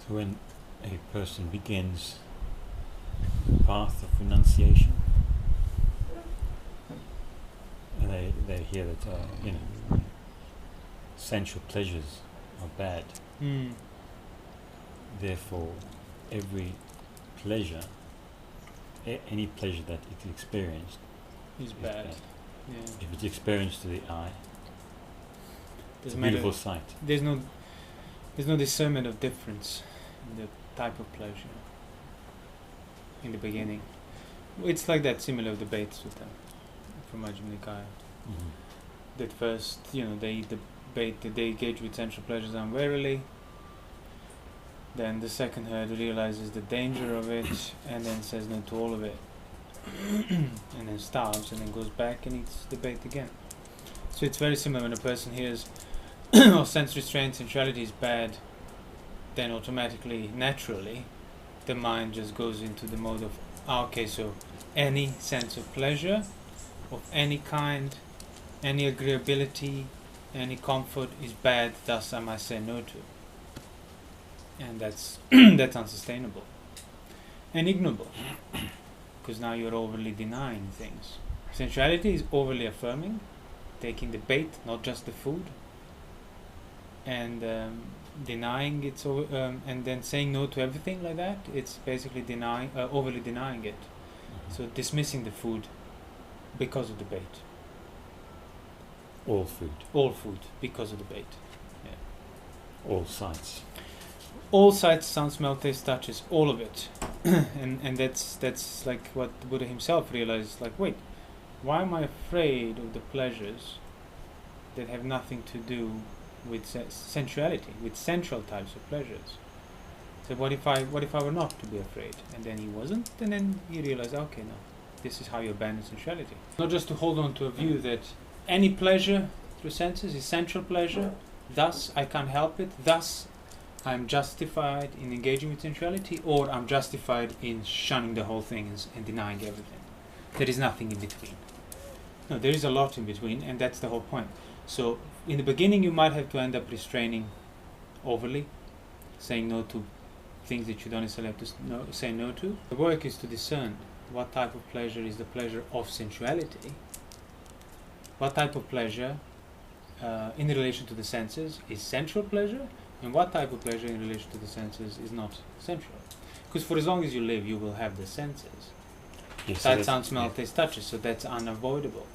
So when a person begins the path of renunciation, and they hear that sensual pleasures are bad. Therefore, every pleasure, any pleasure that it's experienced, is bad. Yeah. If it's experienced to the eye, it's a Doesn't beautiful matter. sight. There's no discernment of difference in the type of pleasure in the beginning. It's like that similar debate Sutta from Majjhima Nikaya. Mm-hmm. That first, they debate that they engage with sensual pleasures unwarily. Then the second herd realizes the danger of it and then says no to all of it. And then starves and then goes back and eats the bait again. So it's very similar when a person hears sense restraint, sensuality is bad, then automatically, naturally, the mind just goes into the mode of, okay, so any sense of pleasure of any kind, any agreeability, any comfort is bad, thus I must say no to. And that's that's unsustainable and ignorable, because now you're overly denying things. Sensuality is overly affirming, taking the bait, not just the food, and denying it, and then saying no to everything like that. It's basically overly denying it. So dismissing the food because of the bait. All food. All food because of the bait. Yeah. All sights. All sights, sound, smell, taste, touches, all of it. and that's like what the Buddha himself realized, like, wait, why am I afraid of the pleasures that have nothing to do with sensuality, with sensual types of pleasures? So what if I were not to be afraid? And then he wasn't, and then he realized, okay, no, this is how you abandon sensuality. Not just to hold on to a view that any pleasure through senses is sensual pleasure, thus I can't help it, thus I'm justified in engaging with sensuality, or I'm justified in shunning the whole thing and denying everything. There is nothing in between. No, there is a lot in between, and that's the whole point. So in the beginning you might have to end up restraining overly, saying no to things that you don't necessarily have to say no to. The work is to discern what type of pleasure is the pleasure of sensuality, what type of pleasure in relation to the senses is sensual pleasure, and what type of pleasure in relation to the senses is not sensual. Because for as long as you live, you will have the senses. Yes, Sight, sound, smell, taste, touches, so that's unavoidable.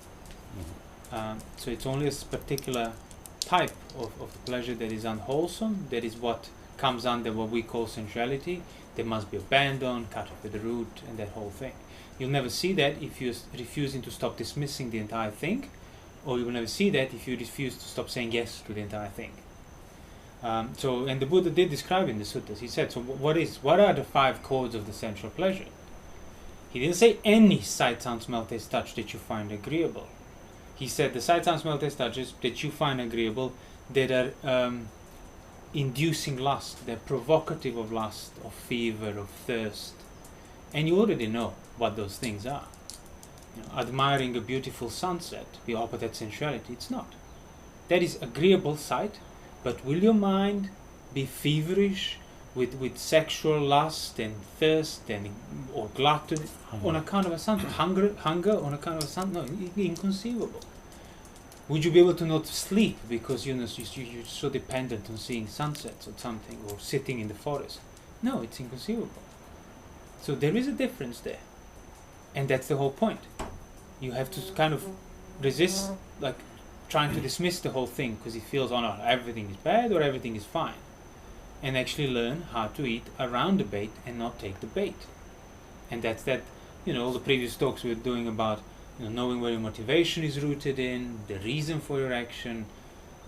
Mm-hmm. So it's only a particular type of the pleasure that is unwholesome, that is what comes under what we call sensuality, that must be abandoned, cut off at the root, and that whole thing. You'll never see that if you're refusing to stop dismissing the entire thing, or you will never see that if you refuse to stop saying yes to the entire thing. And the Buddha did describe in the suttas. He said, so what are the 5 codes of the sensual pleasure? He didn't say any sight, sound, smell, taste, touch that you find agreeable. He said the sight, sound, smell, taste, touches that you find agreeable, that are inducing lust, they're provocative of lust, of fever, of thirst. And you already know what those things are. Admiring a beautiful sunset, be opposite sensuality, it's not. That is agreeable sight, but will your mind be feverish with sexual lust and thirst or gluttony on account of a sunset? Hunger on account of a sunset? No, inconceivable. Would you be able to not sleep because you're so dependent on seeing sunsets or something, or sitting in the forest? No, it's inconceivable. So there is a difference there. And that's the whole point. You have to kind of resist, like trying to dismiss the whole thing because it feels, oh no, everything is bad or everything is fine. And actually learn how to eat around the bait and not take the bait. And that's that, all the previous talks we were doing about knowing where your motivation is rooted in, the reason for your action.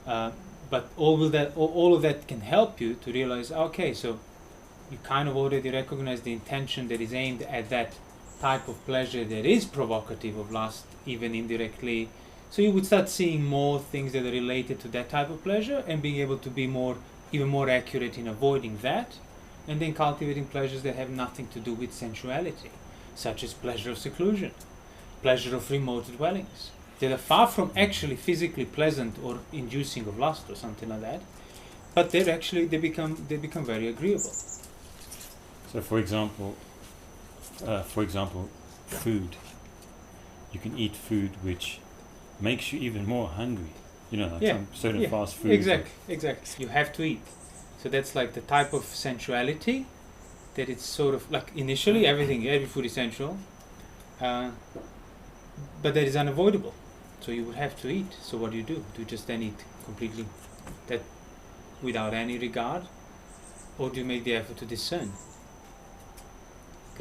But all of that can help you to realize, okay, so you kind of already recognize the intention that is aimed at that type of pleasure that is provocative of lust, even indirectly. So you would start seeing more things that are related to that type of pleasure and being able to be even more accurate in avoiding that, and then cultivating pleasures that have nothing to do with sensuality, such as pleasure of seclusion, pleasure of remote dwellings, that are far from actually physically pleasant or inducing of lust or something like that, but they become very agreeable. So, for example, food. You can eat food which makes you even more hungry. You know, like some certain fast food. Exactly. You have to eat. So that's like the type of sensuality that it's sort of like initially every food is sensual, but that is unavoidable. So you would have to eat. So what do? Do you just then eat completely that without any regard, or do you make the effort to discern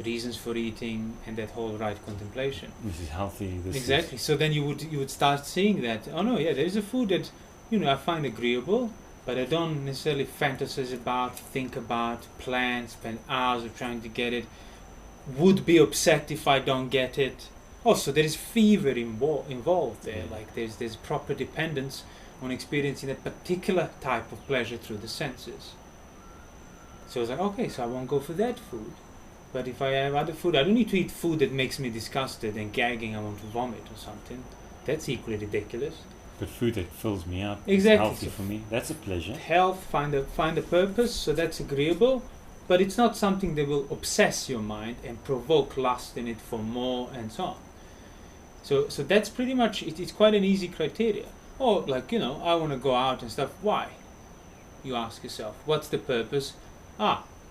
reasons for eating and that whole right contemplation? This is healthy. Exactly. So then you would start seeing that, oh no, there is a food that I find agreeable, but I don't necessarily fantasize about, think about, plan, spend hours of trying to get it, would be upset if I don't get it. Also, there is fever involved there. Like there's proper dependence on experiencing that particular type of pleasure through the senses. So it's like, okay, so I won't go for that food. But if I have other food, I don't need to eat food that makes me disgusted and gagging, I want to vomit or something. That's equally ridiculous. But food that fills me up, exactly, healthy for me, that's a pleasure. Health, find a purpose, so that's agreeable. But it's not something that will obsess your mind and provoke lust in it for more and so on. So that's pretty much, it's quite an easy criteria. Or like, I want to go out and stuff. Why? You ask yourself, what's the purpose?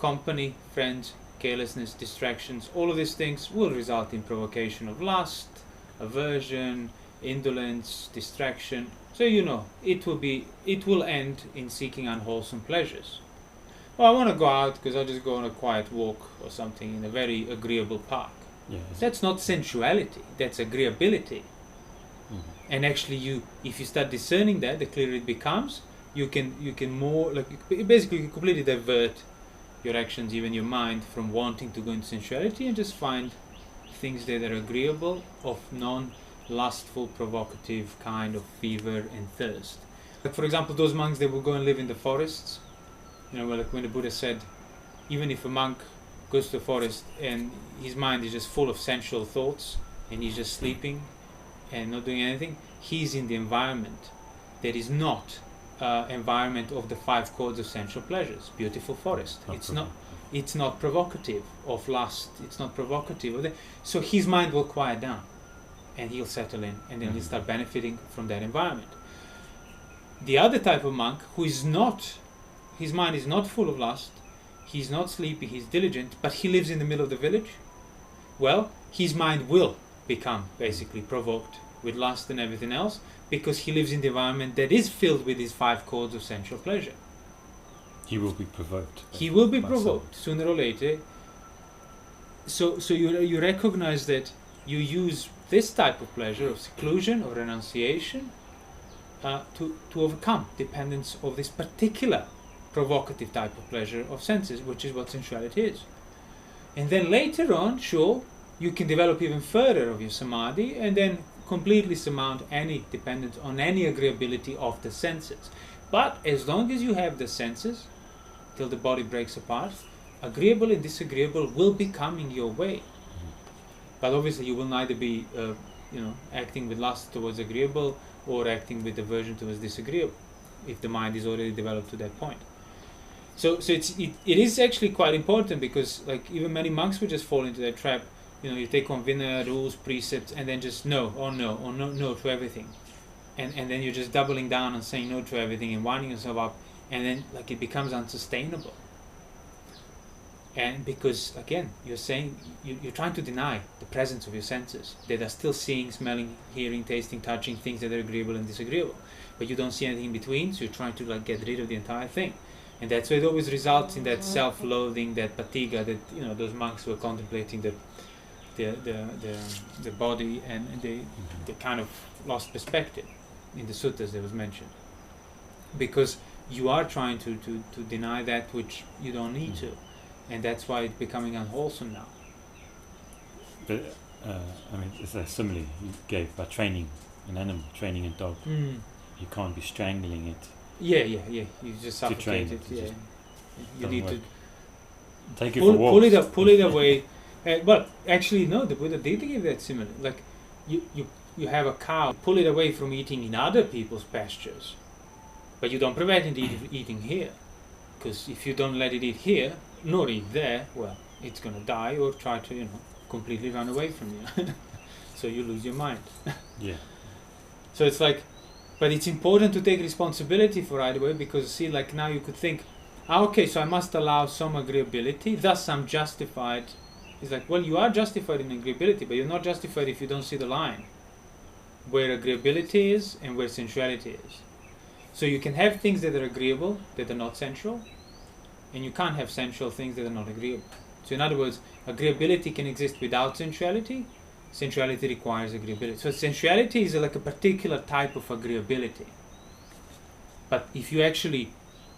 Company, friends, carelessness, distractions, all of these things will result in provocation of lust, aversion, indolence, distraction. So it will end in seeking unwholesome pleasures. Well, I want to go out because I'll just go on a quiet walk or something in a very agreeable park. Yes. That's not sensuality, that's agreeability. Mm-hmm. And actually if you start discerning that, the clearer it becomes, you can more, basically you completely divert your actions, even your mind, from wanting to go into sensuality and just find things that are agreeable, of non-lustful, provocative kind of fever and thirst. Like for example, those monks that will go and live in the forests, like when the Buddha said, even if a monk goes to the forest and his mind is just full of sensual thoughts and he's just sleeping and not doing anything, he's in the environment that is not environment of the 5 chords of sensual pleasures. Beautiful forest. It's not provocative of lust. It's not provocative of that. So his mind will quiet down, and he'll settle in, and then he'll start benefiting from that environment. The other type of monk who is not, his mind is not full of lust, he's not sleepy, he's diligent, but he lives in the middle of the village. Well, his mind will become basically provoked with lust and everything else, because he lives in the environment that is filled with these 5 chords of sensual pleasure. He will be provoked. He will be provoked sooner or later. So you recognize that you use this type of pleasure of seclusion or renunciation to overcome dependence of this particular provocative type of pleasure of senses, which is what sensuality is. And then later on, sure, you can develop even further of your samadhi and then completely surmount any dependence on any agreeability of the senses. But as long as you have the senses, till the body breaks apart, agreeable and disagreeable will be coming your way. But obviously you will neither be acting with lust towards agreeable or acting with aversion towards disagreeable, if the mind is already developed to that point. So it is actually quite important, because like even many monks would just fall into that trap. You take on Vinaya, rules, precepts, and then just no to everything. And then you're just doubling down on saying no to everything and winding yourself up, and then it becomes unsustainable. And because, again, you're saying, you're trying to deny the presence of your senses. That are still seeing, smelling, hearing, tasting, touching, things that are agreeable and disagreeable. But you don't see anything in between, so you're trying to get rid of the entire thing. And that's why it always results in that self-loathing, that patiga, that those monks were contemplating the body and the kind of lost perspective in the suttas that was mentioned, because you are trying to deny that which you don't need to, and that's why it's becoming unwholesome now. But it's a simile you gave about training an animal, training a dog. You can't be strangling it. Yeah. You just suffocate it. Yeah. You need to take it for walks. Pull it away. Well, actually, no. The Buddha did give that simile. Like, you have a cow, pull it away from eating in other people's pastures. But you don't prevent it eating here, because if you don't let it eat here, nor eat there, well, it's going to die or try to, completely run away from you. So you lose your mind. Yeah. So it's like, but it's important to take responsibility for either way, because see, like now you could think, okay, so I must allow some agreeability, thus I'm justified. It's like, well, you are justified in agreeability, but you're not justified if you don't see the line where agreeability is and where sensuality is. So you can have things that are agreeable that are not sensual, and you can't have sensual things that are not agreeable. So in other words, agreeability can exist without sensuality. Sensuality requires agreeability. So sensuality is like a particular type of agreeability. But if you actually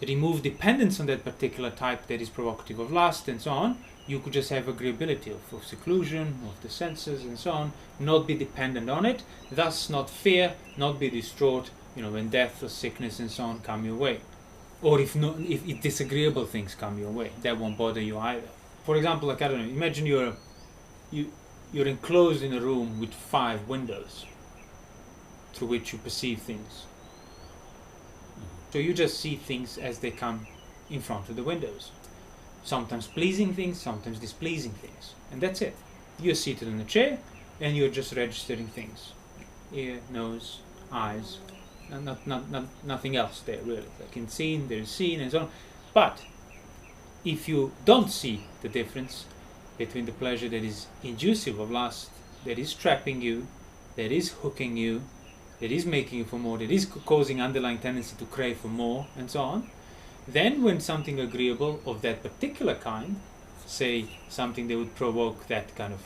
remove dependence on that particular type that is provocative of lust and so on, you could just have agreeability of seclusion, of the senses and so on, not be dependent on it, thus not fear, not be distraught, when death or sickness and so on come your way. Or if disagreeable things come your way, that won't bother you either. For example, like, I don't know, imagine you're enclosed in a room with 5 windows through which you perceive things. So you just see things as they come in front of the windows. Sometimes pleasing things, sometimes displeasing things. And that's it. You're seated in a chair and you're just registering things. Ear, nose, eyes, and nothing else there really. Like in seen, there's seen and so on. But if you don't see the difference between the pleasure that is inducive of lust, that is trapping you, that is hooking you, that is making you for more, that is causing underlying tendency to crave for more, and so on, then when something agreeable of that particular kind, say something that would provoke that kind of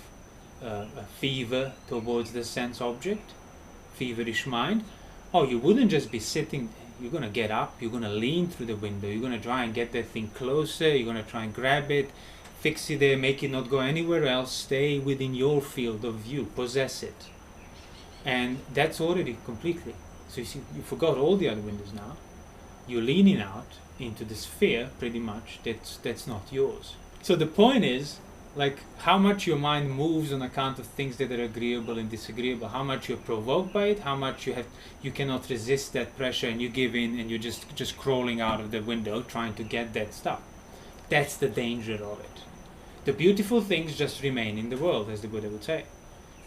a fever towards the sense object, feverish mind, you wouldn't just be sitting, you're going to get up, you're going to lean through the window, you're going to try and get that thing closer, you're going to try and grab it, fix it there, make it not go anywhere else, stay within your field of view, possess it. And that's already completely. So you see, you forgot all the other windows now. You're leaning out into the sphere, pretty much, that's not yours. So the point is, like, how much your mind moves on account of things that are agreeable and disagreeable, how much you're provoked by it, how much you cannot resist that pressure and you give in and you're just crawling out of the window trying to get that stuff. That's the danger of it. The beautiful things just remain in the world, as the Buddha would say.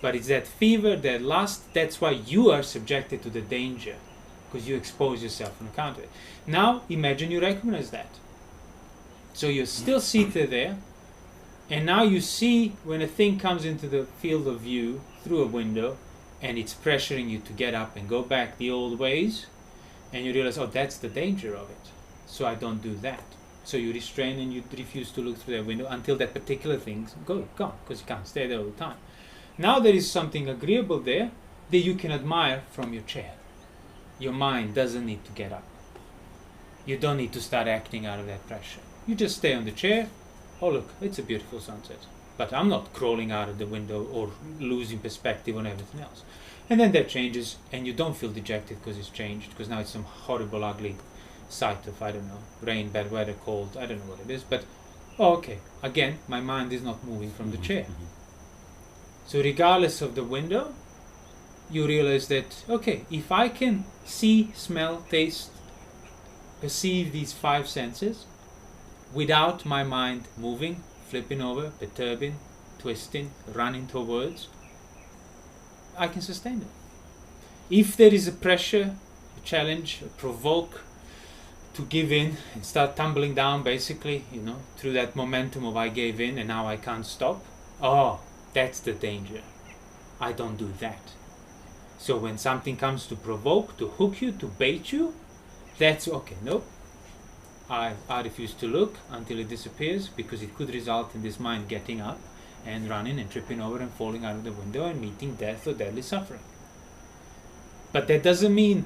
But it's that fever, that lust, that's why you are subjected to the danger, because you expose yourself on account of it. Now, imagine you recognize that. So you're still seated there, and now you see when a thing comes into the field of view through a window, and it's pressuring you to get up and go back the old ways, and you realize, that's the danger of it, so I don't do that. So you restrain and you refuse to look through that window until that particular thing's gone, because you can't stay there all the time. Now there is something agreeable there that you can admire from your chair. Your mind doesn't need to get up. You don't need to start acting out of that pressure. You just stay on the chair. Oh look, it's a beautiful sunset. But I'm not crawling out of the window or losing perspective on everything else. And then that changes and you don't feel dejected because it's changed, because now it's some horrible, ugly sight of, I don't know, rain, bad weather, cold, I don't know what it is. But, okay, again, my mind is not moving from the chair. So regardless of the window, you realize that, okay, if I can see, smell, taste, perceive these 5 senses without my mind moving, flipping over, perturbing, twisting, running towards, I can sustain it. If there is a pressure, a challenge, a provoke to give in and start tumbling down, basically, through that momentum of I gave in and now I can't stop, that's the danger. I don't do that. So when something comes to provoke, to hook you, to bait you, that's okay. Nope. I refuse to look until it disappears, because it could result in this mind getting up and running and tripping over and falling out of the window and meeting death or deadly suffering. But that doesn't mean,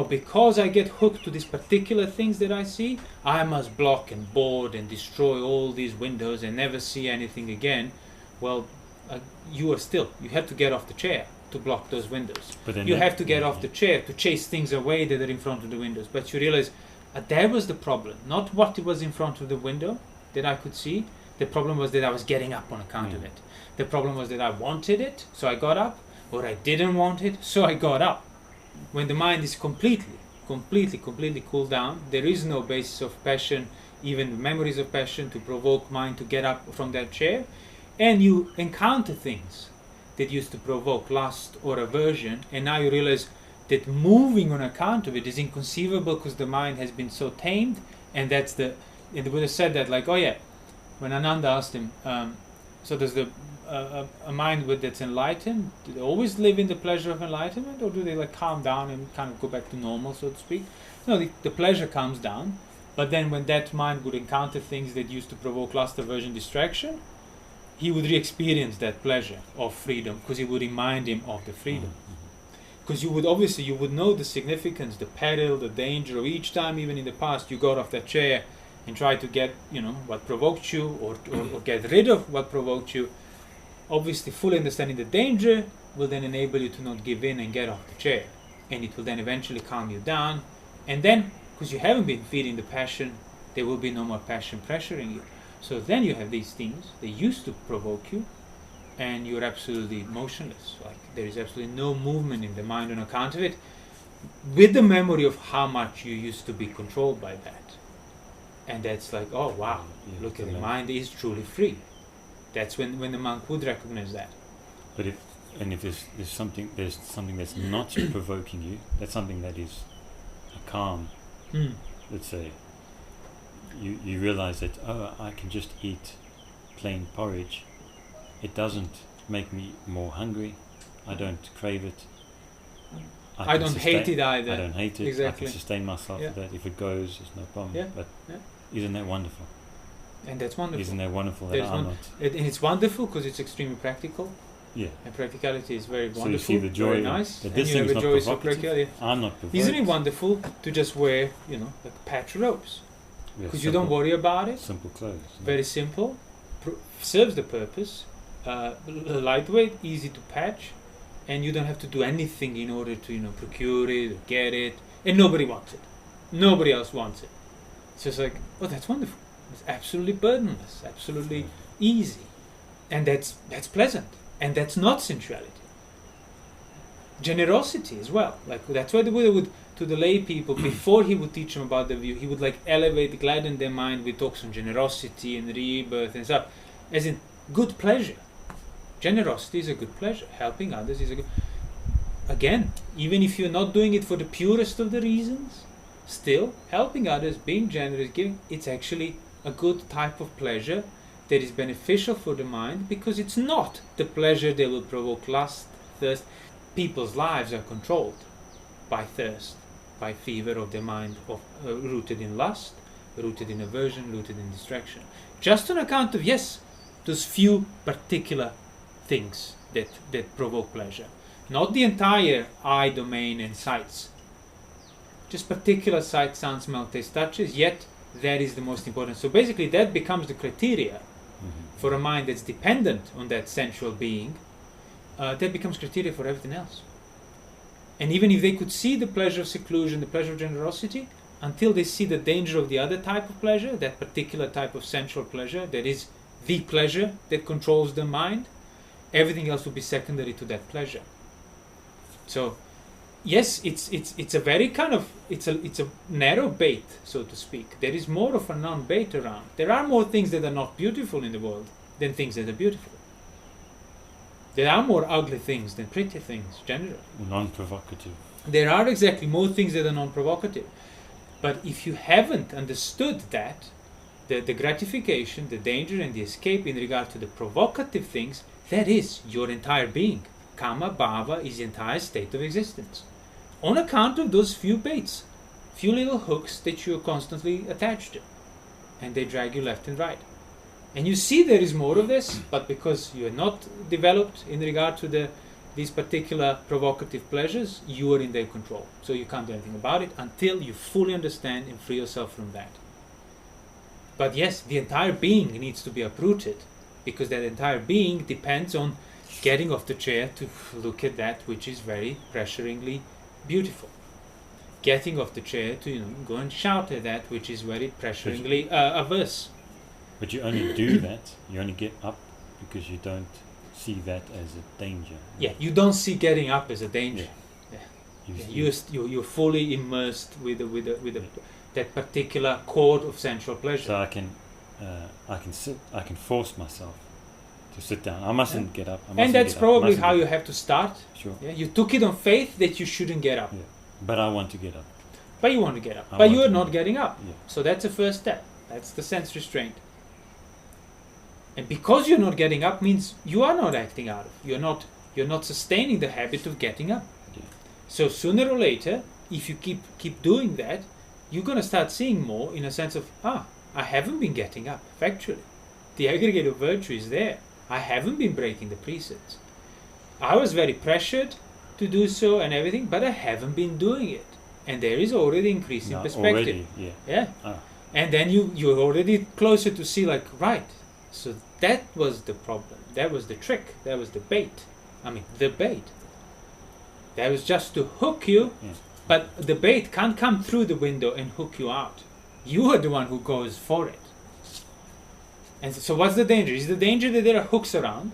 because I get hooked to these particular things that I see, I must block and board and destroy all these windows and never see anything again. Well, you have to get off the chair to block those windows. You have to get off the chair to chase things away that are in front of the windows. But you realize that was the problem, not what was in front of the window that I could see. The problem was that I was getting up on account of it. The problem was that I wanted it, so I got up, or I didn't want it, so I got up. When the mind is completely completely cool down. There is no basis of passion, even memories of passion, to provoke mind to get up from that chair, and you encounter things that used to provoke lust or aversion, and now you realize that moving on account of it is inconceivable because the mind has been so tamed. And that's and the Buddha said that, like, oh yeah, when Ananda asked him, so does a mind that's enlightened, do they always live in the pleasure of enlightenment, or do they like calm down and kind of go back to normal, so to speak? No, the pleasure comes down, but then when that mind would encounter things that used to provoke lust, aversion, distraction, he would re-experience that pleasure of freedom, because it would remind him of the freedom. Because you would know the significance, the peril, the danger of each time, even in the past, you got off that chair and tried to get, what provoked you, or get rid of what provoked you. Obviously, fully understanding the danger will then enable you to not give in and get off the chair. And it will then eventually calm you down. And then, because you haven't been feeding the passion, there will be no more passion pressuring you. So then you have these things, they used to provoke you, and you're absolutely motionless. Like, there is absolutely no movement in the mind on account of it, with the memory of how much you used to be controlled by that. And that's like, oh wow, look at the mind is truly free. That's when the monk would recognize that. But if there's something that's not provoking you, that's something that is a calm. Let's say you realize that, oh, I can just eat plain porridge. It doesn't make me more hungry. I don't crave it. I don't hate it either. I don't hate it. Exactly. I can sustain myself with that. If it goes, it's no problem. Yeah. But isn't that wonderful? And that's wonderful. Isn't that wonderful that I'm not? And it's wonderful because it's extremely practical. Yeah. And practicality is very wonderful. So you see the joy. Very nice. That And this you thing have is a not joy of provocative. practicality. I'm not provoked. Isn't it wonderful to just wear, like patch ropes? Because you don't simple- worry about it. Simple clothes. Very simple. Serves the purpose. Lightweight, easy to patch, and you don't have to do anything in order to procure it or get it, and nobody wants it. Nobody else wants it. It's just like, oh, that's wonderful. It's absolutely burdenless, absolutely easy, and that's pleasant, and that's not sensuality. Generosity as well. Like, that's why the Buddha would, to the lay people, before he would teach them about the view, he would like elevate, gladden their mind with talks on generosity and rebirth and stuff, as in good pleasure. Generosity is a good pleasure. Helping others is a good... Again, even if you're not doing it for the purest of the reasons, still, helping others, being generous, giving, it's actually a good type of pleasure that is beneficial for the mind, because it's not the pleasure that will provoke lust, thirst. People's lives are controlled by thirst, by fever of the mind, rooted in lust, rooted in aversion, rooted in distraction. Just on account of, those few particular things that provoke pleasure. Not the entire eye domain and sights. Just particular sight, sound, smell, taste, touches, yet that is the most important. So basically that becomes the criteria for a mind that's dependent on that sensual being. That becomes criteria for everything else. And even if they could see the pleasure of seclusion, the pleasure of generosity, until they see the danger of the other type of pleasure, that particular type of sensual pleasure, that is the pleasure that controls the mind, everything else will be secondary to that pleasure. So, yes, it's a very kind of it's a narrow bait, so to speak. There is more of a non-bait around. There are more things that are not beautiful in the world than things that are beautiful. There are more ugly things than pretty things, generally. Non-provocative. There are exactly more things that are non-provocative. But if you haven't understood that, the gratification, the danger and the escape in regard to the provocative things, that is your entire being. Kama bhava is the entire state of existence. On account of those few baits, few little hooks that you're constantly attached to. And they drag you left and right. And you see there is more of this, but because you are not developed in regard to these particular provocative pleasures, you are in their control. So you can't do anything about it until you fully understand and free yourself from that. But yes, the entire being needs to be uprooted, because that entire being depends on getting off the chair to look at that which is very pressuringly beautiful. Getting off the chair to go and shout at that which is very pressuringly averse. But you only do that, you only get up because you don't see that as a danger. Yeah, you don't see getting up as a danger. Yeah. You're fully immersed with that particular chord of sensual pleasure. So I can force myself to sit down. I mustn't get up. And that's probably how you have to start. Sure. Yeah, you took it on faith that you shouldn't get up. Yeah. But I want to get up. But you want to get up. But you are not getting up. Yeah. So that's the first step. That's the sense restraint. And because you're not getting up means you are not acting out of. You're not sustaining the habit of getting up. Yeah. So sooner or later, if you keep doing that, you're going to start seeing more in a sense of, I haven't been getting up, factually. The aggregate of virtue is there. I haven't been breaking the precepts. I was very pressured to do so and everything, but I haven't been doing it. And there is already increasing perspective. Already, yeah. And then you're already closer to see, like, right, so that was the problem. That was the trick. That was the bait. The bait. That was just to hook you, but the bait can't come through the window and hook you out. You are the one who goes for it. And so what's the danger? Is the danger that there are hooks around,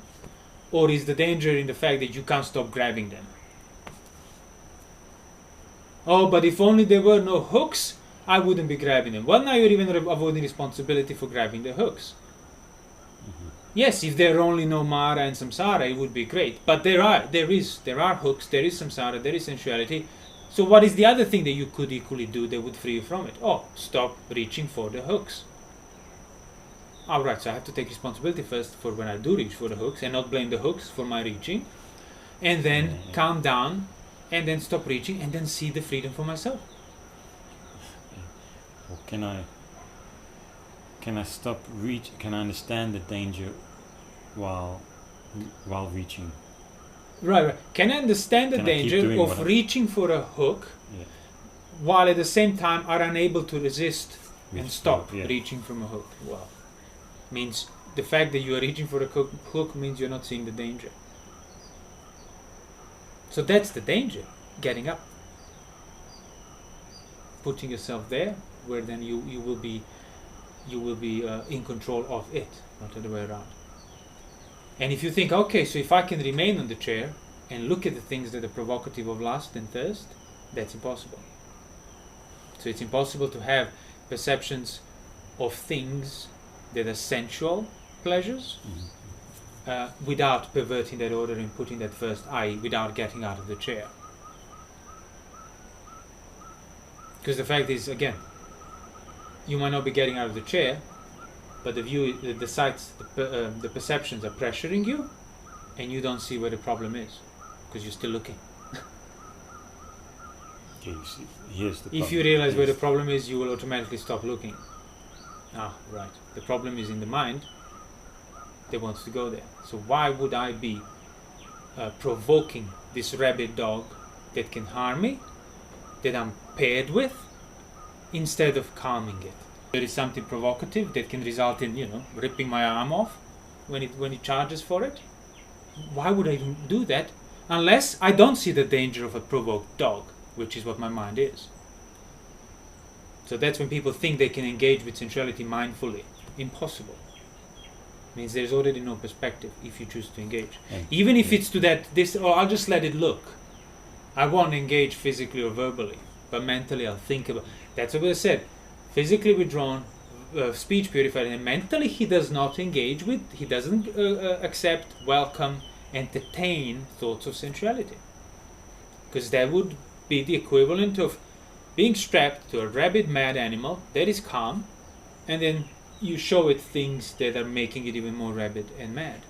or is the danger in the fact that you can't stop grabbing them? Oh, but if only there were no hooks, I wouldn't be grabbing them. Well, now you're even avoiding responsibility for grabbing the hooks. Mm-hmm. Yes, if there are only no Mara and Samsara, it would be great. But there are hooks, there is Samsara, there is sensuality. So what is the other thing that you could equally do that would free you from it? Oh, stop reaching for the hooks. Alright, so I have to take responsibility first for when I do reach for the hooks and not blame the hooks for my reaching. And then calm down and then stop reaching and then see the freedom for myself. Well, can I stop reach? Can I understand the danger while reaching? Right. Can I understand the danger of reaching for a hook while at the same time are unable to resist and stop reaching from a hook? Well, means the fact that you are reaching for a hook means you're not seeing the danger. So that's the danger, getting up. Putting yourself there where then you will be in control of it, not the other way around. And if you think, okay, so if I can remain on the chair and look at the things that are provocative of lust and thirst, that's impossible. So it's impossible to have perceptions of things that are sensual pleasures without perverting that order and putting that first, i.e. without getting out of the chair. Because the fact is, again, you might not be getting out of the chair, but the sights, the perceptions are pressuring you, and you don't see where the problem is, because you're still looking. Okay, here's the problem. If you realize where the problem is, you will automatically stop looking. Right. The problem is in the mind that wants to go there. So why would I be provoking this rabid dog that can harm me, that I'm paired with, instead of calming it? There is something provocative that can result in, ripping my arm off when it charges for it. Why would I even do that unless I don't see the danger of a provoked dog, which is what my mind is? So that's when people think they can engage with sensuality mindfully. Impossible. Means there's already no perspective if you choose to engage. Even if it's to I'll just let it look. I won't engage physically or verbally, but mentally I'll think about. That's what I said. Physically withdrawn, speech purified, and mentally he does not engage with, he doesn't accept, welcome, entertain thoughts of sensuality. Because that would be the equivalent of being strapped to a rabid mad animal that is calm, and then you show it things that are making it even more rabid and mad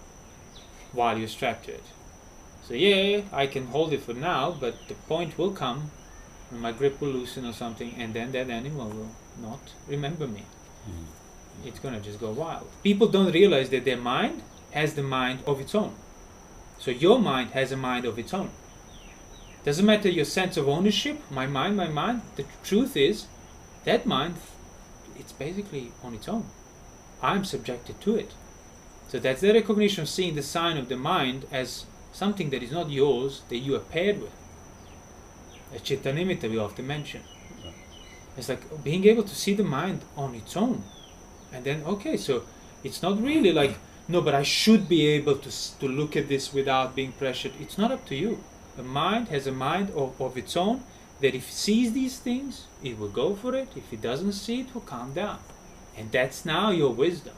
while you're strapped to it. So I can hold it for now, but the point will come when my grip will loosen or something, and then that animal will not remember me. It's gonna just go wild. People don't realize that their mind has the mind of its own. So your mind has a mind of its own. Doesn't matter your sense of ownership, my mind. The truth is, that mind, it's basically on its own. I'm subjected to it. So that's the recognition of seeing the sign of the mind as something that is not yours, that you are paired with. A Chittanimitta we often mention. It's like being able to see the mind on its own. And then, so it's not really like, no, but I should be able to look at this without being pressured. It's not up to you. A mind has a mind of its own, that if it sees these things, it will go for it. If it doesn't see, it will calm down. And that's now your wisdom.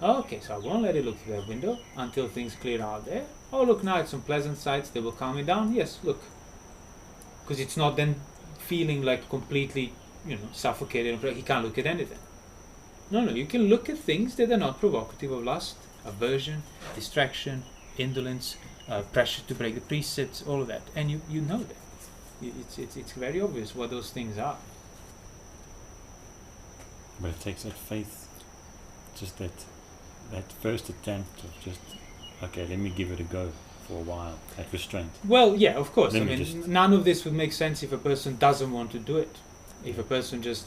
Okay, so I won't let it look through that window until things clear out there. Oh, look, now it's some pleasant sights, they will calm me down. Yes, look. Because it's not then feeling like completely, suffocated. He can't look at anything. No, you can look at things that are not provocative of lust, aversion, distraction, indolence, pressure to break the precepts, all of that. And you know that. It's very obvious what those things are. But it takes that faith, just that first attempt of just, okay, let me give it a go for a while, that restraint. Well, yeah, of course. None of this would make sense if a person doesn't want to do it. If a person just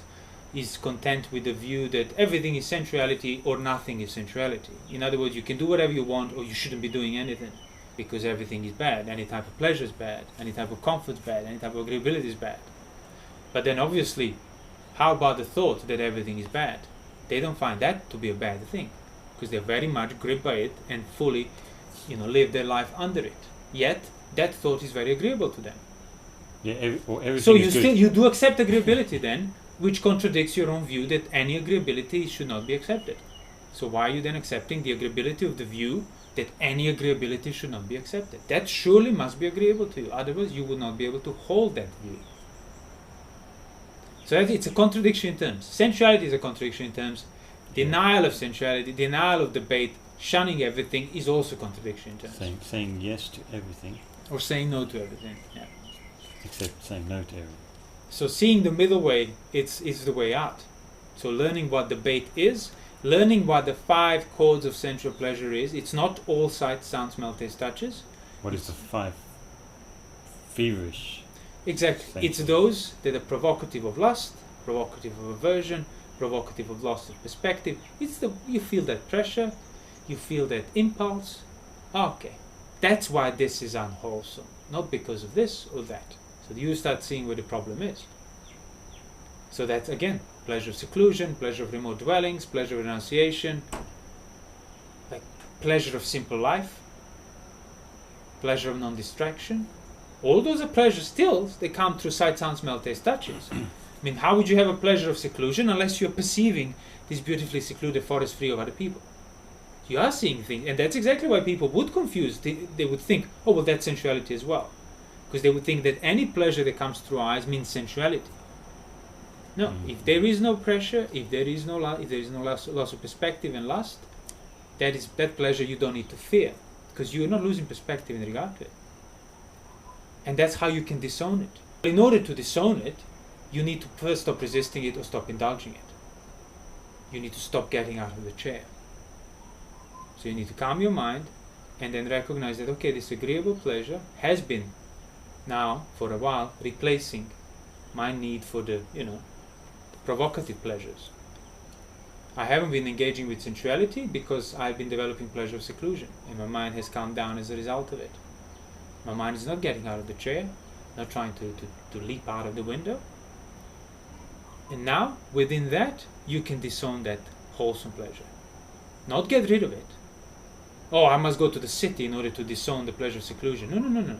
is content with the view that everything is sensuality or nothing is sensuality. In other words, you can do whatever you want or you shouldn't be doing anything because everything is bad. Any type of pleasure is bad. Any type of comfort is bad. Any type of agreeability is bad. But then obviously, how about the thought that everything is bad? They don't find that to be a bad thing because they're very much gripped by it and fully live their life under it. Yet, that thought is very agreeable to them. Yeah, everything so is good. You do accept agreeability then, which contradicts your own view that any agreeability should not be accepted. So why are you then accepting the agreeability of the view that any agreeability should not be accepted? That surely must be agreeable to you, otherwise you would not be able to hold that view. So it's a contradiction in terms. Sensuality is a contradiction in terms. Denial of sensuality, denial of debate, shunning everything is also contradiction in terms. Saying yes to everything. Or saying no to everything, yeah. Except saying no to everything. So seeing the middle way, is the way out. So learning what debate is, learning what the 5 chords of sensual pleasure is. It's not all sight, sound, smell, taste, touches. What is the 5 feverish? Exactly. Sensual. It's those that are provocative of lust, provocative of aversion, provocative of loss of perspective. You feel that pressure, you feel that impulse. Okay, that's why this is unwholesome, not because of this or that. So you start seeing where the problem is. So that's again pleasure of seclusion, pleasure of remote dwellings, pleasure of renunciation, like pleasure of simple life, pleasure of non-distraction. All those are pleasures still, they come through sight, sound, smell, taste, touches. I mean, how would you have a pleasure of seclusion unless you're perceiving this beautifully secluded forest free of other people? You are seeing things, and that's exactly why people would confuse. They would think, oh, well, that's sensuality as well. Because they would think that any pleasure that comes through eyes means sensuality. No, if there is no pressure, if there is no loss of perspective and lust, that pleasure you don't need to fear, because you're not losing perspective in regard to it. And that's how you can disown it. In order to disown it, you need to first stop resisting it or stop indulging it. You need to stop getting out of the chair. So you need to calm your mind and then recognize that, okay, this agreeable pleasure has been now for a while replacing my need for the provocative pleasures. I haven't been engaging with sensuality because I've been developing pleasure of seclusion, and my mind has calmed down as a result of it. My mind is not getting out of the chair, not trying to leap out of the window. And now, within that, you can disown that wholesome pleasure. Not get rid of it. Oh, I must go to the city in order to disown the pleasure of seclusion. No.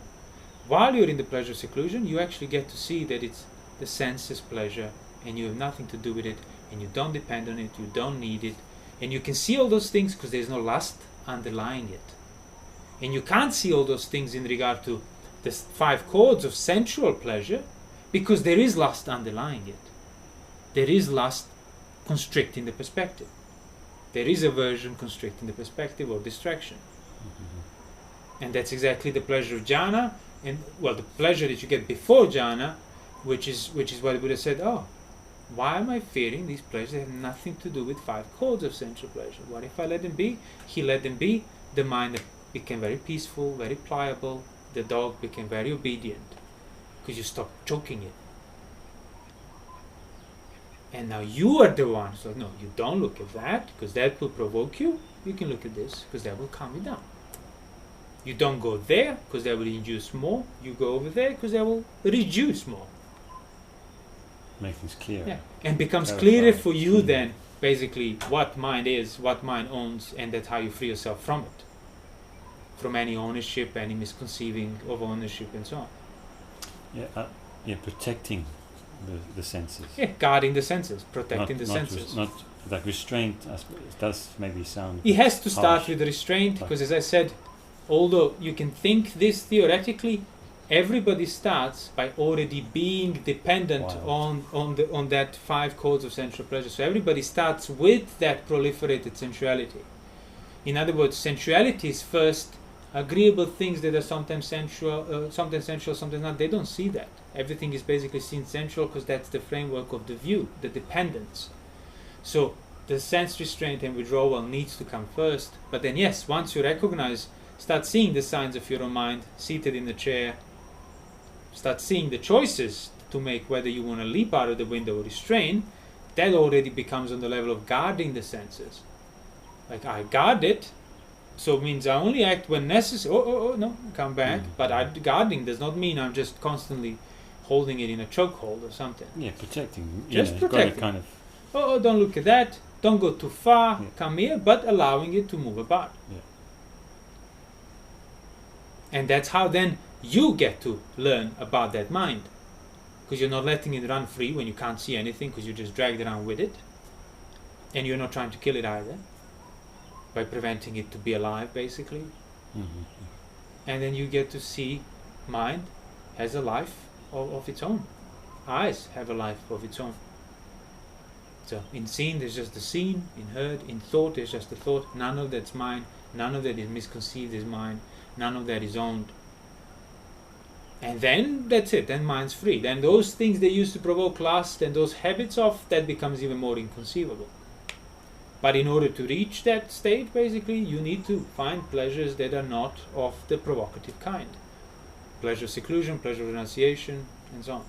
While you're in the pleasure of seclusion, you actually get to see that it's the senses pleasure and you have nothing to do with it and you don't depend on it, you don't need it. And you can see all those things because there's no lust underlying it. And you can't see all those things in regard to the 5 chords of sensual pleasure because there is lust underlying it. There is lust constricting the perspective. There is aversion constricting the perspective or distraction. And that's exactly the pleasure of jhana, and the pleasure that you get before jhana, which is what the Buddha said, oh, why am I fearing these pleasures that have nothing to do with 5 chords of sensual pleasure? What if I let them be? He let them be. The mind became very peaceful, very pliable. The dog became very obedient because you stopped choking it. And now you are the one. So no, you don't look at that because that will provoke you. You can look at this because that will calm you down. You don't go there because that will induce more. You go over there because that will reduce more. Make things clear. Yeah. And becomes clearer for you then, basically, what mind is, what mind owns, and that's how you free yourself from it. from any ownership, any misconceiving of ownership, and so on. Protecting the senses. Yeah, guarding the senses, protecting the Not senses. not like restraint. It does maybe sound. It has to start harsh. with restraint, because as I said, although you can think this theoretically, everybody starts by already being dependent on that 5 codes of sensual pleasure. So everybody starts with that proliferated sensuality. In other words, sensuality is first agreeable things that are sometimes sensual, sometimes not. They don't see that. Everything is basically seen sensual because that's the framework of the view, the dependence. So the sense restraint and withdrawal needs to come first. But then yes, once you recognize, start seeing the signs of your own mind, seated in the chair, start seeing the choices to make whether you want to leap out of the window or restrain, that already becomes on the level of guarding the senses. Like, I guard it, so it means I only act when necessary. No, come back. But guarding does not mean I'm just constantly holding it in a chokehold or something. Yeah, protecting. Just protecting. protecting. Kind of. Don't look at that. Don't go too far. Come here, but allowing it to move about. Yeah. And that's how then you get to learn about that mind, because you're not letting it run free when you can't see anything, because you just dragged around with it, and you're not trying to kill it either, by preventing it to be alive, basically. And then you get to see mind has a life of its own. Eyes have a life of its own. So in seen there's just the seen, in heard, in thought there's just the thought. None of that's mine, none of that is misconceived as mine, none of that is owned. And then that's it, then mind's free. Then those things they used to provoke lust and those habits of, that becomes even more inconceivable. But in order to reach that state, basically, you need to find pleasures that are not of the provocative kind. Pleasure of seclusion, pleasure of renunciation, and so on.